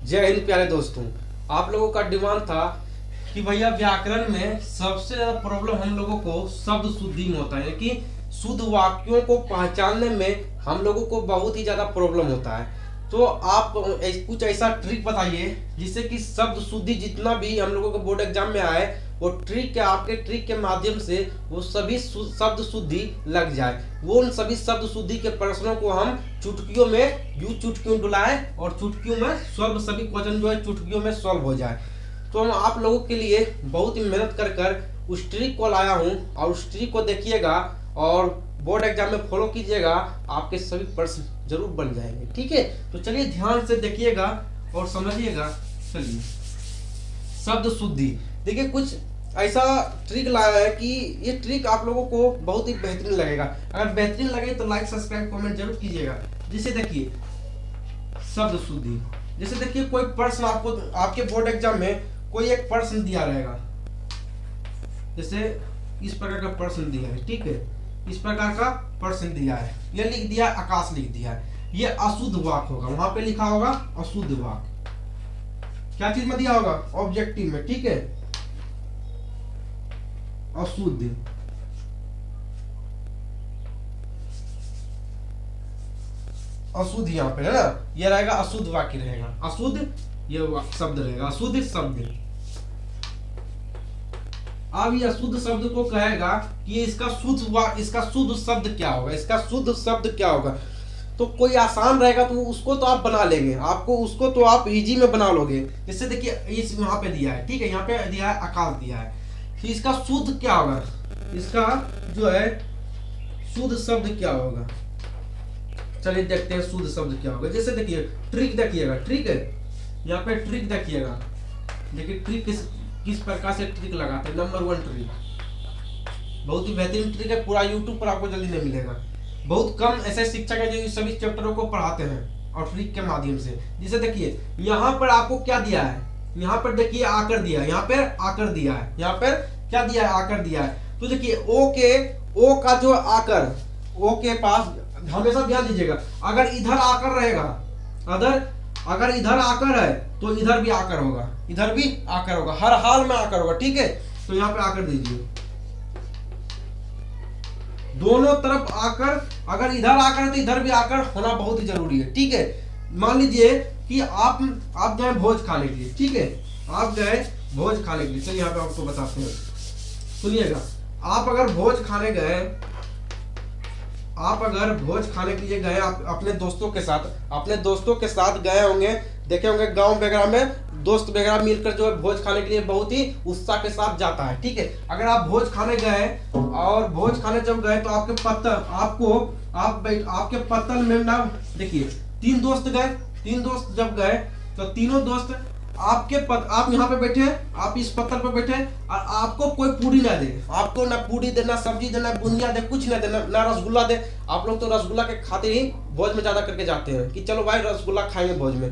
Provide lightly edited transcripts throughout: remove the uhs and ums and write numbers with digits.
जय हिंद प्यारे दोस्तों। आप लोगों का डिमांड था कि भैया व्याकरण में सबसे ज्यादा प्रॉब्लम हम लोगों को शब्द शुद्धि में होता है, यानी कि शुद्ध वाक्यों को पहचानने में हम लोगों को बहुत ही ज्यादा प्रॉब्लम होता है। तो आप कुछ ऐसा ट्रिक बताइए जिससे कि शब्द शुद्धि जितना भी हम लोगों को बोर्ड एग्जाम में आए वो ट्रिक आपके ट्रिक के माध्यम से वो सभी शब्द शुद्धि लग जाए। वो उन सभी शब्द शुद्धि के प्रश्नों को हम चुटकियों में यूं चुटकियों डुलाए और चुटकियों में सॉल्व, सभी क्वेश्चन जो है चुटकियों में सॉल्व हो जाए। तो हम आप लोगों के लिए बहुत ही मेहनत कर उस ट्रिक को लाया हूँ और उस ट्रिक को देखिएगा और बोर्ड एग्जाम में फॉलो कीजिएगा, आपके सभी प्रश्न जरूर बन जाएंगे। ठीक है, तो चलिए ध्यान से देखिएगा और समझिएगा। चलिए, शब्द शुद्धि देखिए, कुछ ऐसा ट्रिक लाया है कि ये ट्रिक आप लोगों को बहुत ही बेहतरीन लगेगा। अगर बेहतरीन लगे तो लाइक सब्सक्राइब कमेंट जरूर कीजिएगा। जैसे देखिए शब्द शुद्धि, जैसे देखिए कोई प्रश्न आपको आपके बोर्ड एग्जाम में कोई एक प्रश्न दिया रहेगा, जैसे इस प्रकार का प्रश्न दिया है। ठीक है, इस प्रकार का प्रश्न दिया है, ये लिख दिया आकाश लिख दिया है, ये अशुद्ध वाक्य होगा, वहां पे लिखा होगा अशुद्ध वाक्य। क्या चीज में दिया होगा? ऑब्जेक्टिव में। ठीक है, अशुद्ध, अशुद्ध यहाँ पे है ना, ये रहेगा अशुद्ध वाक्य रहेगा, अशुद्ध ये शब्द रहेगा, अशुद्ध शब्द। अब ये अशुद्ध शब्द को कहेगा कि इसका शुद्ध शब्द क्या होगा, इसका शुद्ध शब्द क्या होगा। तो कोई आसान रहेगा तो उसको तो आप बना लेंगे, आपको उसको तो आप इजी में बना लोगे। जैसे देखिए इस यहाँ पे दिया है, ठीक है, यहाँ पे दिया है आकाश दिया है, कि इसका शुद्ध क्या होगा, इसका जो है शुद्ध शब्द क्या होगा। चलिए देखते हैं शुद्ध शब्द क्या होगा। जैसे देखिए ट्रिक देखिएगा, ट्रिक है, यहाँ पे ट्रिक देखिएगा। देखिए ट्रिक किस प्रकार से ट्रिक लगाते हैं। नंबर 1 ट्रिक, बहुत ही बेहतरीन ट्रिक है, पूरा यूट्यूब पर आपको जल्दी नहीं मिलेगा। बहुत कम ऐसे शिक्षक हैं जो सभी चैप्टरों को पढ़ाते हैं और ट्रिक के माध्यम से। जैसे देखिए यहाँ पर आपको क्या दिया है, यहाँ पर देखिए आकर दिया है, यहाँ पर आकर दिया है, यहाँ पर क्या दिया है, आकर दिया है। तो देखिए ओ का जो आकर, ओ के पास हमेशा ध्यान दीजिएगा, अगर इधर आकर रहेगा, अगर इधर आकर है तो इधर भी आकर होगा, इधर भी आकर होगा, हर हाल में आकर होगा। ठीक है, तो यहाँ पे आकर दीजिए, दोनों तरफ आकर, अगर इधर आकर है तो इधर भी आकर होना बहुत ही जरूरी है। ठीक है, मान लीजिए कि आप गए भोज खाने के लिए, ठीक है, आप गए भोज खाने के लिए। चलिए यहाँ पे आपको बताते हैं, सुनिएगा। आप अगर भोज खाने गए, आप अगर भोज खाने के लिए गए, आप अपने दोस्तों के साथ गए होंगे, देखे होंगे गांव वगैरह में दोस्त वगैरह मिलकर जो है भोज खाने के लिए बहुत ही उत्साह के साथ जाता है। ठीक है, अगर आप भोज खाने गए और भोज खाने जब गए तो आपके पत्तल में ना, देखिए 3 दोस्त गए, 3 दोस्त जब गए तो तीनों दोस्त आप यहाँ पे बैठे हैं, आप इस पत्थर पे बैठे हैं और आपको कोई पूरी ना दे, आपको ना पूरी दे, ना सब्जी दे, ना बुनिया दे, कुछ ना दे, ना रसगुल्ला दे। आप लोग तो रसगुल्ला के खाते ही भोज में ज्यादा करके जाते हैं कि चलो भाई रसगुल्ला खाएंगे भोज में,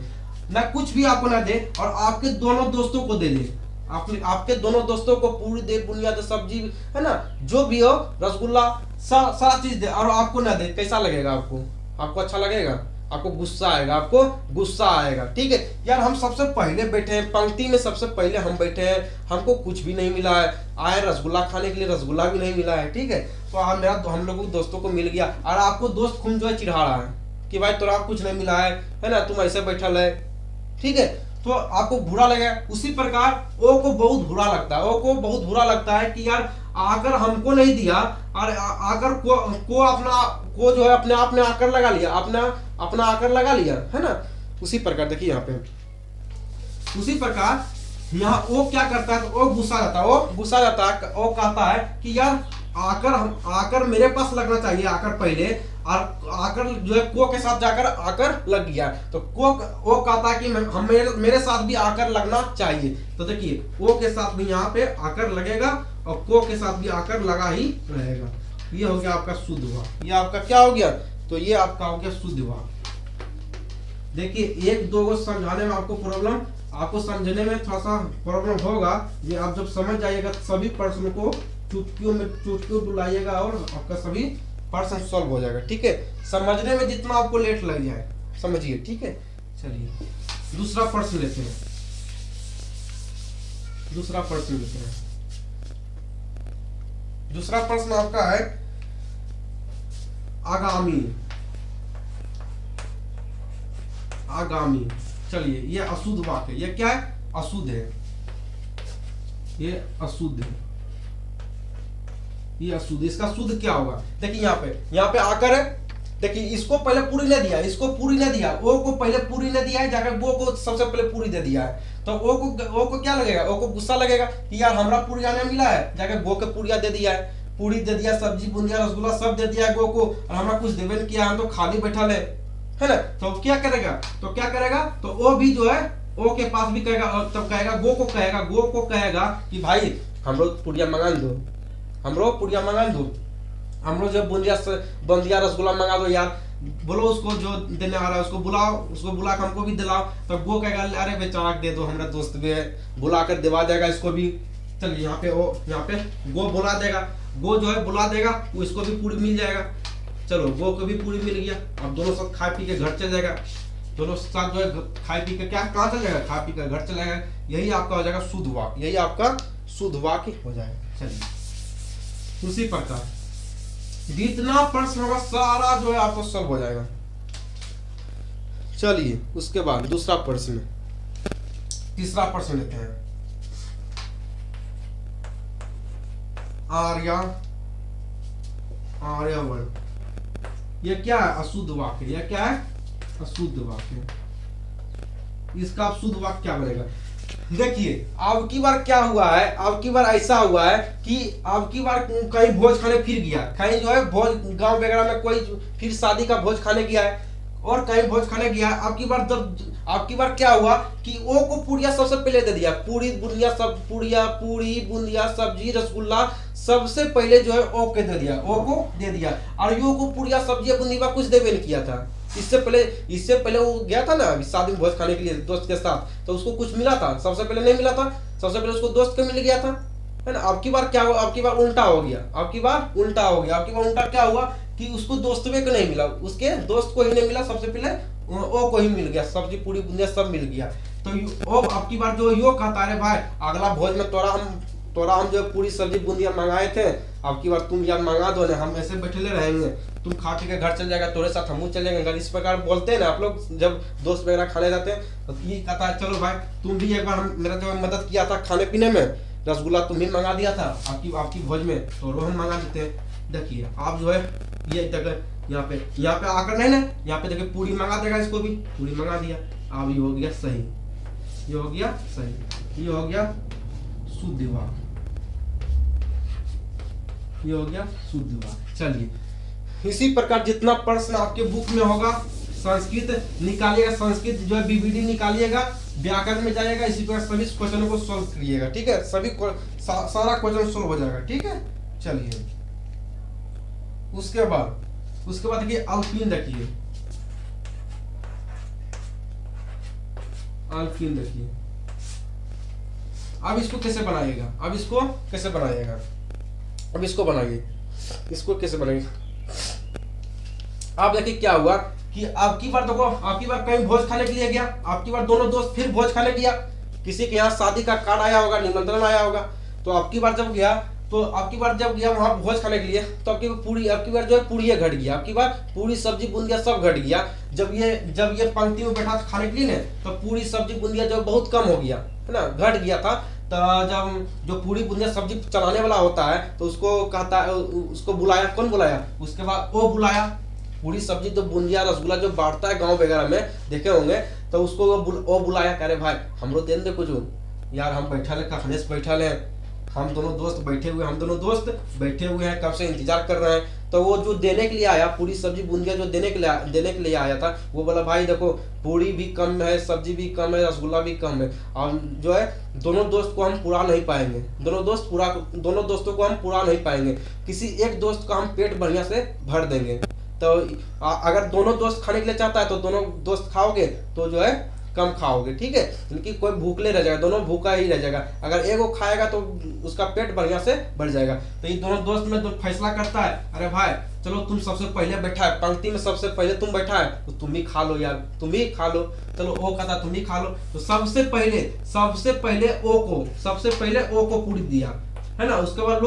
ना कुछ भी आपको ना दे और आपके दोनों दोस्तों को दे दे, आपके दोनों दोस्तों को पूरी दे, बुनिया दे, सब्जी है ना, जो भी हो, रसगुल्ला सारा चीज दे और आपको ना दे, कैसा लगेगा? आपको अच्छा लगेगा? आपको गुस्सा आएगा, आपको गुस्सा आएगा। ठीक है यार, हम सबसे पहले बैठे हैं, पंक्ति में सबसे पहले हम बैठे हैं, हमको कुछ भी नहीं मिला है, आए रसगुल्ला खाने के लिए, रसगुल्ला भी नहीं मिला है। ठीक है, तो हम लोगों दोस्तों को मिल गया और आपको दोस्त खून जो है चिढ़ा रहा है कि भाई तोरा कुछ नहीं मिला है ना, तुम ऐसे बैठल है। ठीक है, तो आपको बुरा लगेगा। उसी प्रकार ओ को बहुत बुरा लगता है, ओ को बहुत बुरा लगता है कि यार आकर हमको नहीं दिया और आकर को जो है अपने आप में आकर लगा लिया, अपना आकर लगा लिया, है ना। उसी प्रकार देखिए यहाँ पे, उसी प्रकार यहाँ ओ क्या करता है, तो ओ गुस्सा जाता है, ओ कहता है कि यार आकर मेरे पास लगना चाहिए, आकर पहले, और आकर जो है को के साथ जाकर आकर लग गया, तो ओ कहता है कि मेरे साथ भी आकर लगना चाहिए। तो देखिए ओ के साथ भी यहाँ पे आकर लगेगा और को के साथ भी आकर लगा ही रहेगा। ये हो गया आपका शुद्ध वाक्य। ये आपका क्या हो गया? तो ये आपका हो गया शुद्ध वाक्य। देखिए 1-2 को समझाने में आपको समझने में थोड़ा सा प्रॉब्लम होगा, ये आप जब समझ जाइएगा सभी प्रश्नों को चुटकियों बुलाइएगा और आपका सभी प्रश्न सॉल्व हो जाएगा। ठीक है, समझने में जितना आपको लेट लग जाए समझिए। ठीक है, चलिए। दूसरा प्रश्न लेते हैं, दूसरा प्रश्न लेते हैं। दूसरा प्रश्न आपका है आगामी, आगामी। चलिए, ये अशुद्ध वाक्य, ये क्या है? अशुद्ध है, ये अशुद्ध है, ये अशुद्ध। इसका शुद्ध क्या होगा? देखिए यहाँ पे आकर है, देखिए इसको पहले पूरी ने दिया, इसको पूरी ने दिया, ओ को पहले पूरी ने दिया है, जाकर वो को सबसे पहले पूरी दे दिया है। तो ओ को क्या लगेगा? ओ को गुस्सा लगेगा कि यार हमरा पूरी नहीं मिला है, जाकर गो के पूरिया दे दिया है, पूरी दे दिया, सब्जी बुंदिया रसगुल्ला सब दे दिया है गो को, और हमरा कुछ देवे नहीं किया, हम तो खाली बैठा है ना। तो क्या करेगा? तो क्या करेगा? तो ओ भी जो है ओ के पास भी कहेगा, और तब कहेगा गो को कहेगा कि भाई हमरो पुड़िया मंगा दो, हमरो पुड़िया मंगा दो, हमरो जो बंदिया रसगुल्ला मंगा दो यार, बोलो उसको जो देने आ रहा है उसको बुलाओ, उसको बुला कर हमको भी दिलाओ। तब वो कहेगा अरे बेचारा दे दो, हमारा दोस्त भी है, बुला कर दिवा देगा इसको भी। चलिए यहाँ पे गो बुला देगा, गो जो है बुला देगा, उसको भी पूरी मिल जाएगा। चलो गो को भी पूरी मिल गया, अब दोनों साथ खा पी के घर चल जाएगा, दोनों साथ जो है खाए पी के क्या कहाँ चल जाएगा? खा पी कर घर चल जाएगा। यही आपका हो जाएगा शुद्ध वाक्य, यही आपका शुद्ध वाक्य हो जाएगा। चलिए, उसी प्रकार जितना प्रश्न होगा सारा जो है आपको सॉल्व हो जाएगा। चलिए उसके बाद दूसरा प्रश्न, तीसरा प्रश्न लेते हैं। आर्यवर्त, ये क्या है? अशुद्ध वाक्य। यह क्या है? अशुद्ध वाक्य। इसका अब शुद्ध वाक्य क्या बनेगा? देखिए अब की बार क्या हुआ है, अब की बार ऐसा हुआ है कि अब की बार कहीं भोज खाने फिर गया, कहीं जो है भोज गांव वगैरह में कोई फिर शादी का भोज खाने गया है, और कहीं भोज खाने गया। अब की बार जब अब की बार क्या हुआ कि ओ को पूड़िया सबसे पहले दे दिया, पूरी बुंदिया सब पूरी बुंदिया सब्जी रसगुल्ला सबसे पहले जो है ओ के दे दिया, ओ को दे दिया, और यो को पूड़िया सब्जी बुंदिया कुछ देवे नहीं किया था। इससे पहले वो गया था ना शादी में भोज खाने के लिए दोस्त के साथ, तो उसको कुछ मिला था? सबसे पहले नहीं मिला था, सबसे पहले उसको दोस्त को मिल गया था, है ना। अब की बार क्या हुआ? अब की बार उल्टा हो गया, अब की बार उल्टा हो गया। अब की बार उल्टा क्या हुआ कि उसको दोस्त को नहीं मिला, उसके दोस्त को ही नहीं मिला, सबसे पहले ओ को ही मिल गया, सब्जी पूरी बुंदिया सब मिल गया। तो अब की बार जो यो कहता है भाई अगला भोज में तोरा हम जो पूरी सब्जी बुंदिया मंगाए थे, अब की बार तुम यार मंगा दो ना, हम ऐसे बैठे रहेंगे, तुम खा पी के घर चल जाएगा, तोरे साथ हम चल जाएंगे। इस प्रकार बोलते हैं ना आप लोग जब दोस्त वगैरह खाने जाते हैं, तो ये कहता है चलो भाई तुम भी एक बार मेरा जो मदद किया था खाने पीने में, रसगुल्ला तुम ही मंगा दिया था आपकी भोज में, तो हम मंगा देते हैं। देखिए आप जो है ये यहाँ पे आकर नहीं ना, यहाँ पे देखिए पूरी मंगा देगा, इसको भी पूरी मंगा दिया। अब ये हो गया सही, ये हो गया सही, ये हो गया शुद्ध वाक्य, ये हो गया शुद्ध वाक्य। चलिए इसी प्रकार जितना प्रश्न आपके बुक में होगा, संस्कृत निकालिएगा, संस्कृत जो है बीबीडी निकालिएगा, व्याकरण में जाइएगा, इसी प्रकार सभी क्वेश्चनों को सॉल्व करिएगा, ठीक है। सभी सारा क्वेश्चन सॉल्व हो जाएगा, ठीक है। चलिए उसके बाद देखिए अल्कीन, देखिए अल्कीन देखिए। अब इसको कैसे बनाइएगा? अब इसको कैसे बनाइएगा? अब इसको बनाइए, इसको कैसे बनाइए? आप देखिए क्या हुआ कि आपकी बार देखो, आपकी बार कहीं भोज खाने के लिए गया, आपकी बार दोनों दोस्त फिर भोज खाने गया, किसी के यहाँ शादी का कार्ड आया होगा, निमंत्रण आया होगा, तो आपकी बार जब गया, तो आपकी बार जब गया वहां भोज खाने के लिए, तो आपकी बार जो है पूरी घट गया, आपकी बार पूरी सब्जी बुंदिया सब घट गया। जब ये पंक्ति में बैठा था खाने के लिए ना, तो पूरी सब्जी बुंदिया जो बहुत कम हो गया, है ना, घट गया था। तो जब जो पूरी बुंदिया सब्जी चलाने वाला होता है, तो उसको कहता है, उसको बुलाया, कौन बुलाया? उसके बाद वो बुलाया, पूरी सब्जी तो बुंदिया रसगुल्ला जो बांटता है गांव वगैरह में देखे होंगे, तो उसको वो बुलाया, कह रहे भाई हमरो दे दे कुछ यार, हम बैठा ले कखने से बैठा ले, हम दोनों दोस्त बैठे हुए हैं, कब से इंतजार कर रहे हैं। तो वो जो देने के लिए आया, पूरी सब्जी बुंदिया जो देने के लिए आया था, वो बोला भाई देखो पूरी भी कम है, सब्जी भी कम है, रसगुल्ला भी कम है, और जो है दोनों दोस्त को हम पूरा नहीं पाएंगे, दोनों दोस्तों को हम पूरा नहीं पाएंगे, किसी एक दोस्त का हम पेट बढ़िया से भर देंगे। तो अगर दोनों दोस्त खाने के लिए चाहता है तो दोनों दोस्त खाओगे, तो जो है कम खाओगे, ठीक है, क्योंकि कोई भूखले रह जाएगा, दोनों भूखा ही रह जाएगा। अगर एक वो खाएगा तो उसका पेट बढ़िया से बढ़ जाएगा। तो ये दोनों दोस्त में तो फैसला करता है, अरे भाई चलो तुम सबसे पहले बैठा है, पंक्ति में सबसे पहले तुम बैठा है तो तुम ही खा लो यार, तुम ही खा लो। चलो ओ कहता तुम ही खा लो। तो सबसे पहले ओ को पूरी दिया, है ना। उसके बाद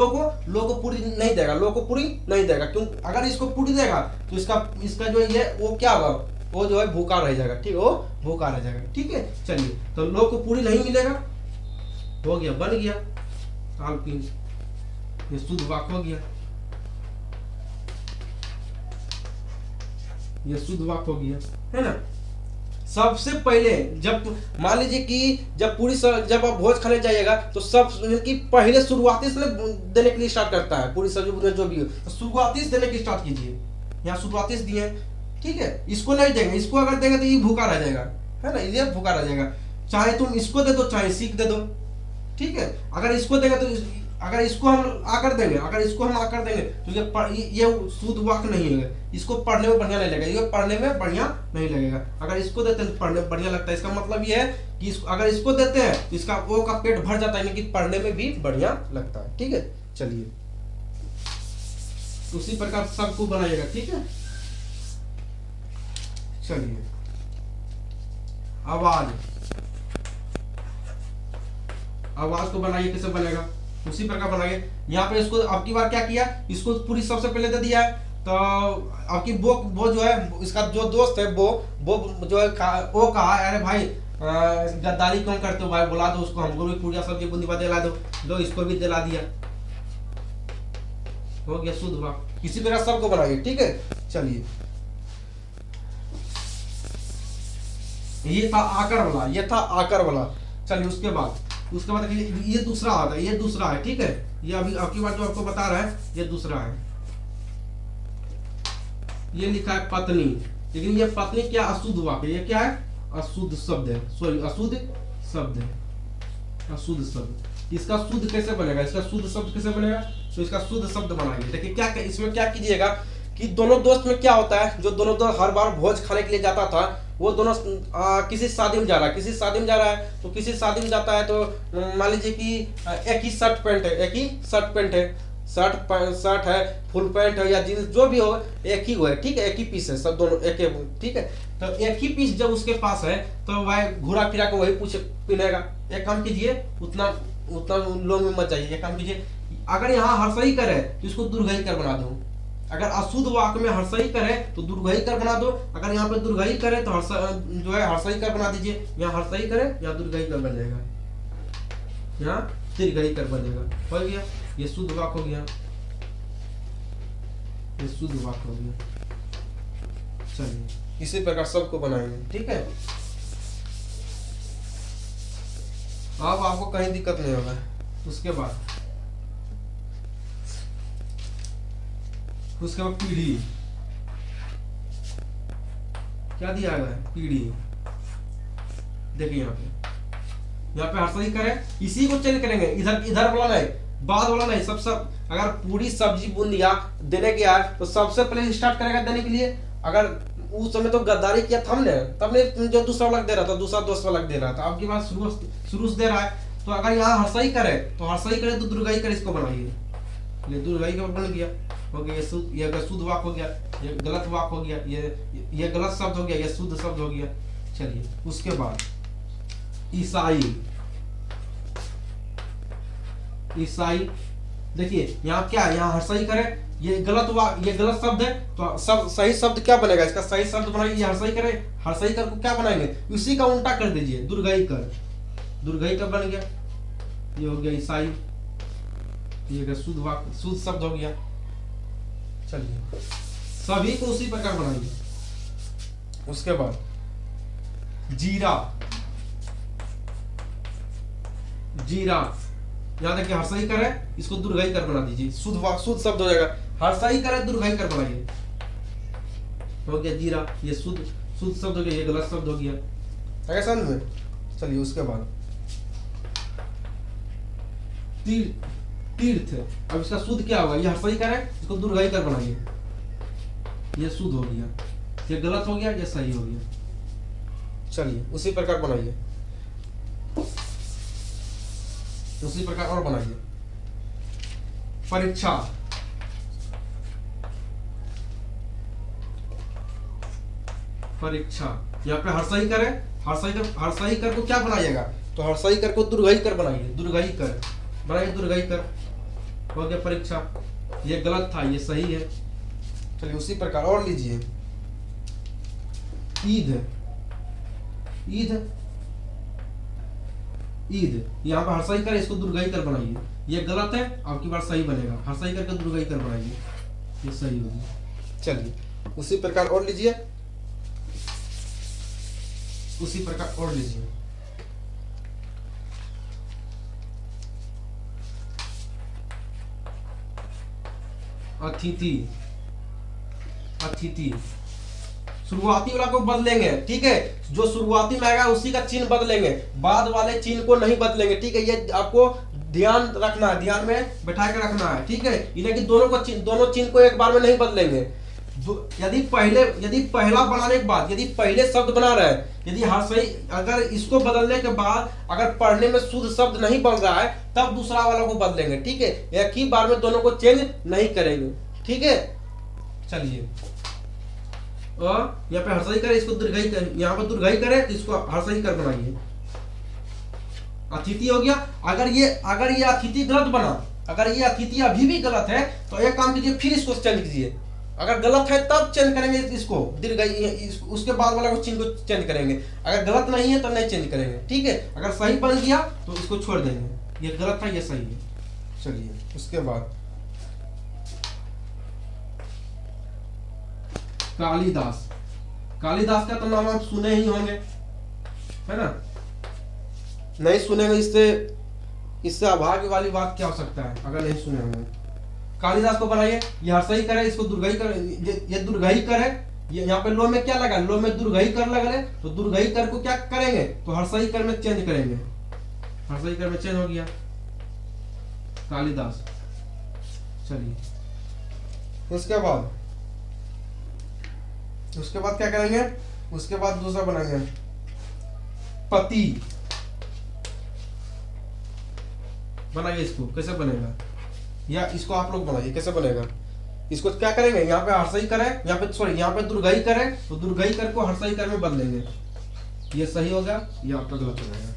लो को पूरी नहीं देगा, क्यों? अगर इसको पूरी देगा तो इसका जो ये वो क्या होगा, वो जो है भूखा रह जाएगा, ठीक है, वो भूखा रह जाएगा, ठीक है। चलिए, तो लो को पूरी नहीं मिलेगा, हो गया, बन गया आलपीन, ये शुद्ध वाक्य हो गया, ये शुद्ध वाक्य हो गया, है ना। सबसे पहले जब मान लीजिए कि जब आप भोज खाने जाइएगा तो सब कि पहले शुरुआती से देने के लिए स्टार्ट करता है, पूरी सब्जी जो भी हो तो शुरुआती से देने की स्टार्ट कीजिए। यहाँ शुरुआती से दिए, ठीक है। इसको नहीं देंगे, इसको अगर देंगे तो ये भूखा रह जाएगा, है ना, ये भूखा रह जाएगा। चाहे तुम इसको दे दो, चाहे सीख दे दो, ठीक है। अगर इसको देंगे तो अगर इसको हम आकर देंगे तो ये शुद्ध वाक्य नहीं होगा, इसको पढ़ने में बढ़िया नहीं लगेगा, ये पढ़ने में बढ़िया नहीं लगेगा। अगर इसको देते हैं तो पढ़ने में बढ़िया लगता है। इसका मतलब ये है कि अगर इसको देते हैं तो इसका वो का पेट भर जाता है, लेकिन पढ़ने में भी बढ़िया लगता है, ठीक है। चलिए, उसी प्रकार सबको बनाइएगा, ठीक है। चलिए, आवाज को बनाइए, कैसे बनेगा उसी प्रकार बनाइए। यहाँ पे इसको अब की बार क्या किया, इसको पूरी सबसे पहले दे दिया है, तो अब की वो जो है इसका जो दोस्त है वो जो है वो कहा, अरे भाई गद्दारी क्यों करते हो भाई, बुला दो उसको, हमको भी पूरी सब्जी बूंदी दिला दो, लो इसको भी दिला दिया, हो गया शुद्ध वाक्य। इसी प्रकार सबको बनाइए, ठीक है। चलिए, ये था आकर वाला, चलिए उसके बाद ये दूसरा आता है, ये दूसरा है, ठीक है। ये अभी आपकी बात जो आपको बता रहा है ये दूसरा है, ये लिखा है पत्नी, लेकिन ये पत्नी क्या अशुद्ध वाक्य, ये क्या है, अशुद्ध शब्द है, सॉरी अशुद्ध शब्द है, अशुद्ध शब्द। इसका शुद्ध कैसे बनेगा, इसका शुद्ध शब्द कैसे बनेगा, तो इसका शुद्ध शब्द बनाएंगे। देखिए क्या इसमें क्या कीजिएगा कि दोनों दोस्त में क्या होता है, जो दोनों दोस्त हर बार भोज खाने के लिए जाता था, वो दोनों किसी शादी में जा रहा है, तो किसी शादी में जाता है तो मान लीजिए कि एक ही शर्ट पैंट है, शर्ट है, फुल पैंट है या जींस जो भी हो, एक ही वो है, ठीक है, एक ही पीस है, सब दोनों एक, ठीक है। तो एक ही पीस जब उसके पास है तो वह घुरा फिरा के वही पहनेगा। एक काम कीजिए, उतना लोग में मत जाइए, एक काम कीजिए, अगर यहाँ हर्षई कर है तो इसको दुर्गई कर बना दो, अगर अशुद्ध वाक्य में हर्षई कर है तो दुर्गई कर बना दो, अगर यहाँ पे दुर्गई करे तो जो है हर्षई कर बना दीजिए, यहाँ हर्षई करे यहाँ दुर्गई कर बन जाएगा, यहाँ दीर्घई कर बनेगा, हो गया, ये शुद्ध वाक्य हो गया, ये शुद्ध वाक्य हो गया। चलिए, इसी प्रकार सबको बनाएंगे, ठीक है। अब आपको कहीं दिक्कत नहीं होगा। उसके बाद पीढ़ी, क्या दिया गया है, पीढ़ी। देखिए यहाँ पे हर्षई करे, इसी को चेंज करेंगे, इधर वाला नहीं, बाद वाला नहीं, सब अगर पूरी सब्जी बूंदिया देने के आए तो सबसे पहले स्टार्ट करेगा देने के लिए। अगर उस समय तो गद्दारी किया था हमने, तब ने जो दूसरा वाला दे रहा था, दूसरा दोस्त वाला दे रहा था, अब की बात शुरू से दे रहा है। तो अगर यहाँ हर्षई करे तो दुर्गई कर, इसको बनाइए, ये दुर्गई का बन गया, हो गया, ये शुद्ध वाक्य हो गया, ये गलत वाक्य हो गया, ये गलत शब्द हो गया, ये शुद्ध शब्द हो गया। चलिए, उसके बाद ईसाई, देखिए यहाँ क्या है, यहाँ हर्षई करे, ये गलत शब्द है, तो सब सही शब्द क्या बनेगा, इसका सही शब्द बनाइए, ये हर्षई कर को क्या बनाएंगे, उसी का उल्टा कर दीजिए, दुर्गई कर बन गया, ये हो गया ईसाई, ये शुद्ध शब्द हो गया। चलिए, सभी को उसी प्रकार बनाइए। उसके बाद जीरा, यहाँ देखिए हर्षई करे, इसको दुर्गई कर बना दीजिए, शुद्ध शब्द हो जाएगा, हर्षई करे दुर्गई कर बनाइए, हो गया जीरा, ये शुद्ध शब्द हो गया, ये गलत शब्द हो गया, समझ में। चलिए, उसके बाद तीर्थ, अब इसका शुद्ध क्या होगा, ये हर्षई करे, इसको दुर्गई कर बनाइए, ये शुद्ध हो गया, ये गलत हो गया, ये सही हो गया। चलिए उसी प्रकार बनाइए, उसी प्रकार और बनाइए। परीक्षा, परीक्षा, यहाँ पे हर्षई कर है, हर्षई कर को क्या बनाइएगा, तो हर्षई कर को दुर्घई कर बनाइए, दुर्घई कर बनाइए, दुर्घई कर हो गया परीक्षा। ये गलत था, ये सही है। चलिए उसी प्रकार और लीजिए। ईद, ईद, ईद, यहाँ पर हर्षई कर, इसको दुर्घई कर बनाइए। ये गलत है, आपकी बार सही बनेगा। हर्षई करके दुर्घई कर बनाइए, ये सही होगी। चलिए उसी प्रकार और लीजिए, उसी प्रकार और लीजिए। अतिथि, अतिथि, शुरुआती वाला को बदलेंगे, ठीक है, जो शुरुआती में आएगा उसी का चिन्ह बदलेंगे, बाद वाले चिन्ह को नहीं बदलेंगे, ठीक है। ये आपको ध्यान रखना है, ध्यान में बैठा के रखना है, ठीक है। इन्हें कि दोनों चिन्ह को एक बार में नहीं बदलेंगे। यदि पहला बनाने के बाद यदि पहले शब्द बना रहे हैं, यदि हर्षई, अगर इसको बदलने के बाद अगर पढ़ने में शुद्ध शब्द नहीं बन रहा है, तब दूसरा वाला को बदलेंगे, ठीक है। एक ही बार में दोनों को चेंज नहीं करेंगे, ठीक है। चलिए यहाँ पे हर्षई करे, इसको दुर्घई कर, यहाँ पर दुर्घई करे तो इसको हर्षई कर बनाइए। अतिथि हो गया। अगर ये अतिथि गलत बना, अगर ये अतिथि अभी भी गलत है तो एक काम कीजिए, फिर इसको चेंज कीजिए। अगर गलत है तब चेंज करेंगे इसको, दीर्घई, उसके बाद वाला को चिन्ह को चेंज करेंगे। अगर गलत नहीं है तो नहीं चेंज करेंगे, ठीक है। अगर सही बन गया तो इसको छोड़ देंगे, ये गलत था, ये सही है। चलिए उसके बाद कालिदास, कालिदास का तो नाम आप सुने ही होंगे, है ना। नहीं सुनेंगे, इससे अभाग्य वाली बात क्या हो सकता है अगर नहीं सुने होंगे। कालिदास को बनाइए, ये हर्षई कर है, इसको दुर्घई कर, ये दुर्घई कर है। ये यहाँ पे लो में क्या लगा, लो में दुर्घई कर लगा है, तो दुर्घई कर को क्या करेंगे, तो हर्षई कर में चेंज करेंगे। हर्षई कर में चेंज हो गया कालिदास। चलिए उसके बाद क्या करेंगे, उसके बाद दूसरा बनाएंगे पति। बनाइए, इसको कैसे बनेगा, या इसको आप लोग बनाइए कैसे बनेगा। इसको क्या करेंगे, यहाँ पे हर्षई करे, यहाँ पे सॉरी, यहाँ पे दुर्घई करे, तो दुर्घई कर को हर्षई कर में बदलेंगे। ये सही होगा, ये आपका गलत हो जाएगा।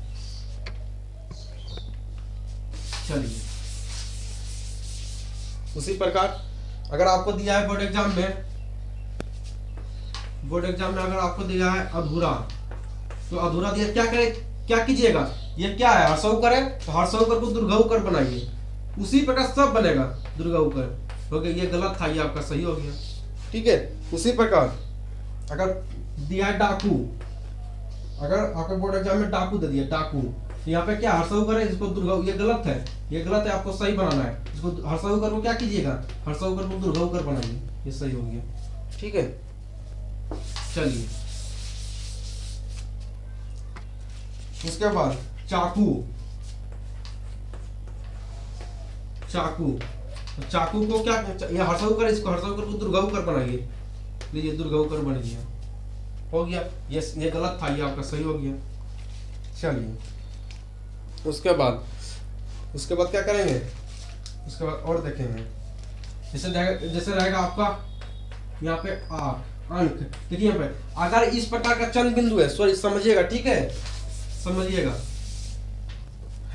चलिए उसी प्रकार अगर आपको दिया है बोर्ड एग्जाम में, अगर आपको दिया है अधूरा, तो अधूरा दिया, क्या करे, क्या कीजिएगा, ये क्या है, हर्षऊ करे, तो हर्षऊ कर को दुर्घऊ कर बनाइए। उसी प्रकार सब बनेगा, दुर्घऊ कर हो गया। ये गलत था, ये आपका सही हो गया, ठीक है। उसी प्रकार अगर दिया है डाकू, अगर आपके बोर्ड एग्जाम में डाकू दे दिया, डाकू, तो यहाँ पे क्या हर्षऊ करे, इसको दुर्घऊ, ये गलत है, ये गलत है, आपको सही बनाना है। इसको हर्षऊ कर को क्या कीजिएगा, हर्षऊ कर को दुर्घऊ कर बनाइए, ये सही हो गया, ठीक है। चलिए उसके बाद चाकू, चाकू, चाकू को क्या, ये हर्षऊ कर, इसको हर्षऊ कर को दुर्घऊ कर बनाइए। लीजिए दुर्घऊ कर बन गया, हो गया। ये गलत था, ये आपका सही हो गया। चलिए उसके बाद क्या करेंगे, उसके बाद और देखेंगे। जैसे रहेगा आपका यहाँ पे अंक, देखिए यहाँ पे अगर इस प्रकार का चंद्र बिंदु है, सॉरी समझिएगा, ठीक है, समझिएगा।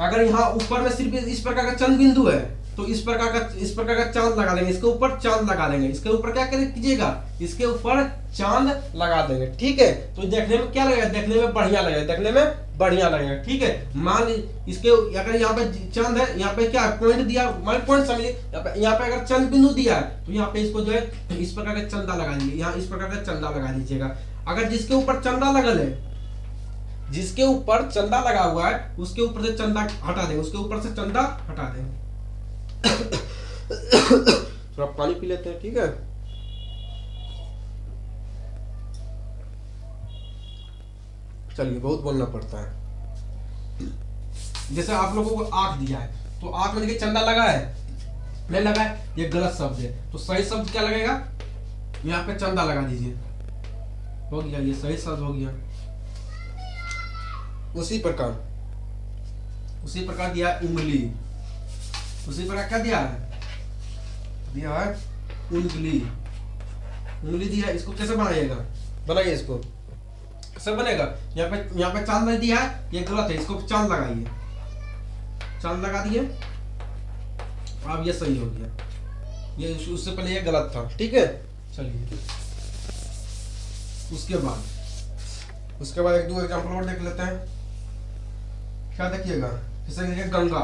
अगर यहाँ ऊपर में सिर्फ इस प्रकार का चंद्र बिंदु है, तो इस प्रकार का चांद लगा देंगे, इसके ऊपर चांद लगा देंगे, इसके ऊपर क्या कीजिएगा, इसके ऊपर चांद लगा देंगे, ठीक है। तो देखने में क्या लगेगा, देखने में बढ़िया लगेगा, ठीक है। मान इसके अगर यहाँ पे चांद है, यहाँ पे क्या पॉइंट दिया, मान पॉइंट समझिए, यहाँ पे अगर चंद्र बिंदु दिया है, तो यहाँ पे इसको जो है इस प्रकार का चंदा लगा दीजिए, यहाँ इस प्रकार का चंदा लगा दीजिएगा। अगर जिसके ऊपर चंदा लगल है, जिसके ऊपर चंदा लगा हुआ है, उसके ऊपर से चंदा हटा देंगे, उसके ऊपर से चंदा हटा देंगे। थोड़ा पानी पी लेते हैं, ठीक है। चलिए बहुत बोलना पड़ता है। जैसे आप लोगों को आंख दिया है, तो आंख में देखिए चंदा लगा है, नहीं लगा है, ये गलत शब्द है। तो सही शब्द क्या लगेगा, यहाँ पे चंदा लगा दीजिए, हो गया, ये सही शब्द हो गया। उसी प्रकार दिया उंगली, उसी प्रकार क्या दिया है उंगली, उंगली दिया। इसको कैसे बनाइएगा, बनाइए इसको कैसे बनेगा। यहाँ पे चांद नहीं दिया है, ये गलत है, इसको चांद लगाइए, चांद लगा दिए, अब ये सही हो गया, ये उससे पहले ये गलत था, ठीक है। चलिए उसके बाद एक दो एग्जाम्पल और देख लेते हैं। क्या देखिएगा, जैसे गंगा,